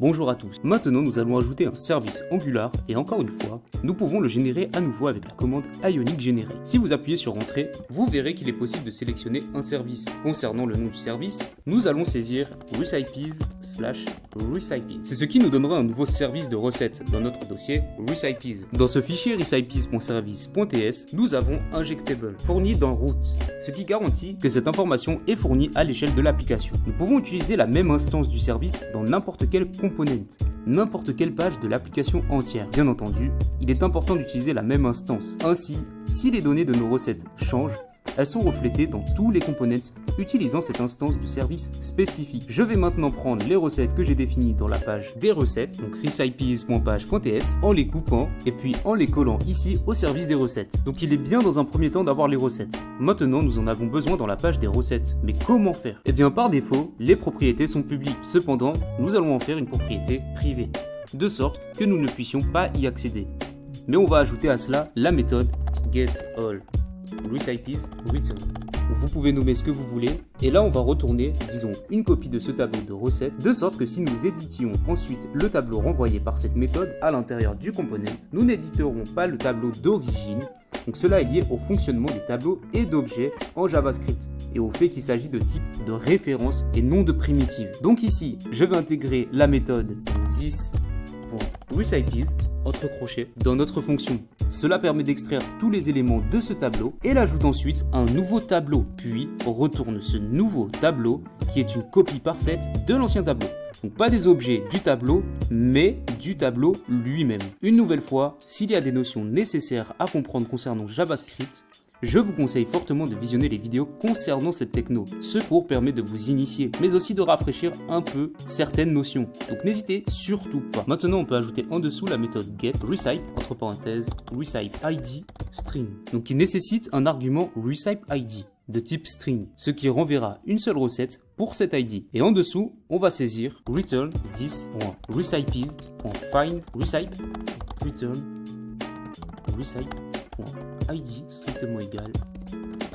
Bonjour à tous, maintenant nous allons ajouter un service Angular et encore une fois, nous pouvons le générer à nouveau avec la commande Ionic Generate. Si vous appuyez sur Entrée, vous verrez qu'il est possible de sélectionner un service. Concernant le nom du service, nous allons saisir recipes/recipes. C'est ce qui nous donnera un nouveau service de recette dans notre dossier recipes. Dans ce fichier recipes.service.ts, nous avons injectable fourni dans root, ce qui garantit que cette information est fournie à l'échelle de l'application. Nous pouvons utiliser la même instance du service dans n'importe quel component, n'importe quelle page de l'application entière. Bien entendu, il est important d'utiliser la même instance. Ainsi, si les données de nos recettes changent, elles sont reflétées dans tous les components utilisant cette instance du service spécifique. Je vais maintenant prendre les recettes que j'ai définies dans la page des recettes, donc recipes.page.ts, en les coupant et puis en les collant ici au service des recettes. Donc il est bien dans un premier temps d'avoir les recettes. Maintenant, nous en avons besoin dans la page des recettes. Mais comment faire? Eh bien par défaut, les propriétés sont publiques. Cependant, nous allons en faire une propriété privée, de sorte que nous ne puissions pas y accéder. Mais on va ajouter à cela la méthode getAll. Recipes return. Vous pouvez nommer ce que vous voulez et là on va retourner, disons, une copie de ce tableau de recettes de sorte que si nous éditions ensuite le tableau renvoyé par cette méthode à l'intérieur du component, nous n'éditerons pas le tableau d'origine. Donc cela est lié au fonctionnement du tableau et d'objets en JavaScript et au fait qu'il s'agit de type de référence et non de primitive. Donc ici, je vais intégrer la méthode this.recipes entre crochets dans notre fonction. Cela permet d'extraire tous les éléments de ce tableau et l'ajoute ensuite à un nouveau tableau, puis retourne ce nouveau tableau qui est une copie parfaite de l'ancien tableau. Donc pas des objets du tableau, mais du tableau lui-même. Une nouvelle fois, s'il y a des notions nécessaires à comprendre concernant JavaScript, je vous conseille fortement de visionner les vidéos concernant cette techno. Ce cours permet de vous initier, mais aussi de rafraîchir un peu certaines notions. Donc n'hésitez surtout pas. Maintenant, on peut ajouter en dessous la méthode getRecipe, entre parenthèses, recipeID string. Donc qui nécessite un argument recipeID de type string, ce qui renverra une seule recette pour cet ID. Et en dessous, on va saisir return this.recipes.find recipe return recipe.id strictement égal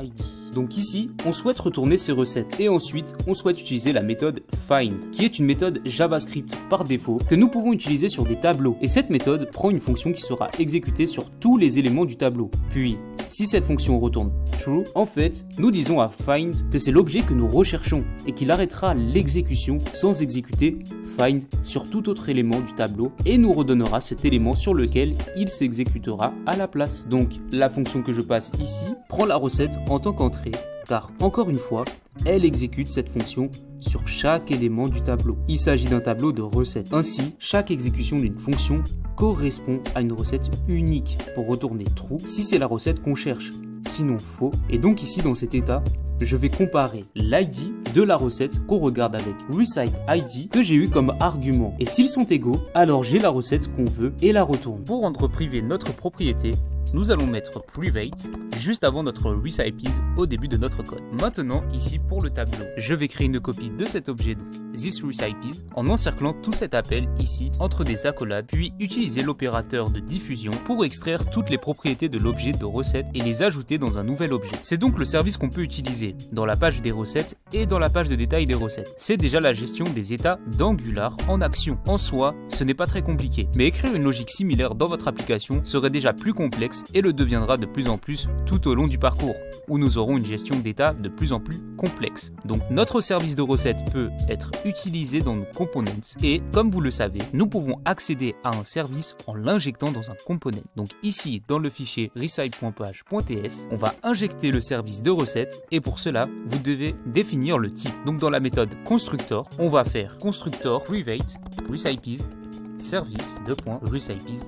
ID. Donc ici, on souhaite retourner ces recettes et ensuite, on souhaite utiliser la méthode find, qui est une méthode JavaScript par défaut que nous pouvons utiliser sur des tableaux. Et cette méthode prend une fonction qui sera exécutée sur tous les éléments du tableau. Puis, si cette fonction retourne true, en fait, nous disons à find que c'est l'objet que nous recherchons et qu'il arrêtera l'exécution sans exécuter find sur tout autre élément du tableau et nous redonnera cet élément sur lequel il s'exécutera à la place. Donc, la fonction que je passe ici prend la recette en tant qu'entrée, car encore une fois, elle exécute cette fonction sur chaque élément du tableau. Il s'agit d'un tableau de recettes. Ainsi, chaque exécution d'une fonction correspond à une recette unique pour retourner true si c'est la recette qu'on cherche, sinon faux. Et donc ici, dans cet état, je vais comparer l'ID de la recette qu'on regarde avec recipeID que j'ai eu comme argument. Et s'ils sont égaux, alors j'ai la recette qu'on veut et la retourne. Pour rendre privé notre propriété, nous allons mettre private juste avant notre recipes au début de notre code. Maintenant, ici pour le tableau, je vais créer une copie de cet objet, donc this recipes, en encerclant tout cet appel ici entre des accolades, puis utiliser l'opérateur de diffusion pour extraire toutes les propriétés de l'objet de recette et les ajouter dans un nouvel objet. C'est donc le service qu'on peut utiliser dans la page des recettes et dans la page de détail des recettes. C'est déjà la gestion des états d'Angular en action. En soi, ce n'est pas très compliqué, mais écrire une logique similaire dans votre application serait déjà plus complexe et le deviendra de plus en plus tout au long du parcours, où nous aurons une gestion d'état de plus en plus complexe. Donc notre service de recette peut être utilisé dans nos components et, comme vous le savez, nous pouvons accéder à un service en l'injectant dans un component. Donc ici, dans le fichier recipe.page.ts, on va injecter le service de recette et pour cela, vous devez définir le type. Donc dans la méthode constructor, on va faire constructor private recipes service recipes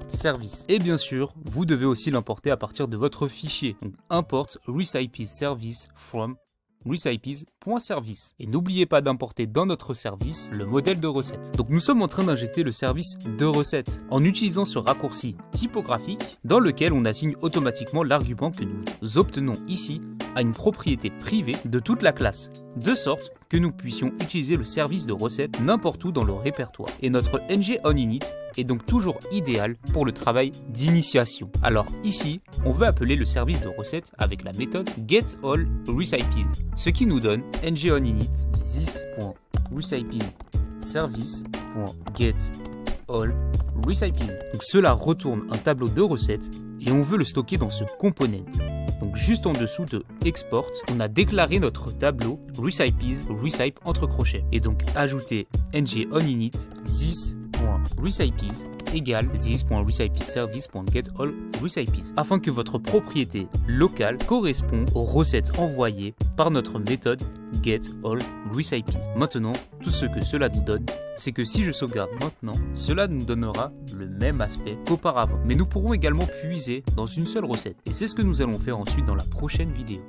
service. Et bien sûr, vous devez aussi l'importer à partir de votre fichier. Donc import recipes service from recipes.service. Et n'oubliez pas d'importer dans notre service le modèle de recette. Donc nous sommes en train d'injecter le service de recette en utilisant ce raccourci typographique dans lequel on assigne automatiquement l'argument que nous obtenons ici à une propriété privée de toute la classe, de sorte que nous puissions utiliser le service de recette n'importe où dans le répertoire. Et notre ng-on-init est donc toujours idéal pour le travail d'initiation. Alors ici, on veut appeler le service de recette avec la méthode getAllRecipes, ce qui nous donne ng-on-init this.recipes service.getAllRecipe. Donc cela retourne un tableau de recettes et on veut le stocker dans ce component. Donc juste en dessous de export, on a déclaré notre tableau recipes entre crochets. Et donc ajouter ng onInit this.recipes égale this.recipeservice.getAllRecipes afin que votre propriété locale corresponde aux recettes envoyées par notre méthode getAllRecipes. Maintenant, tout ce que cela nous donne, c'est que si je sauvegarde maintenant, cela nous donnera le même aspect qu'auparavant. Mais nous pourrons également puiser dans une seule recette. Et c'est ce que nous allons faire ensuite dans la prochaine vidéo.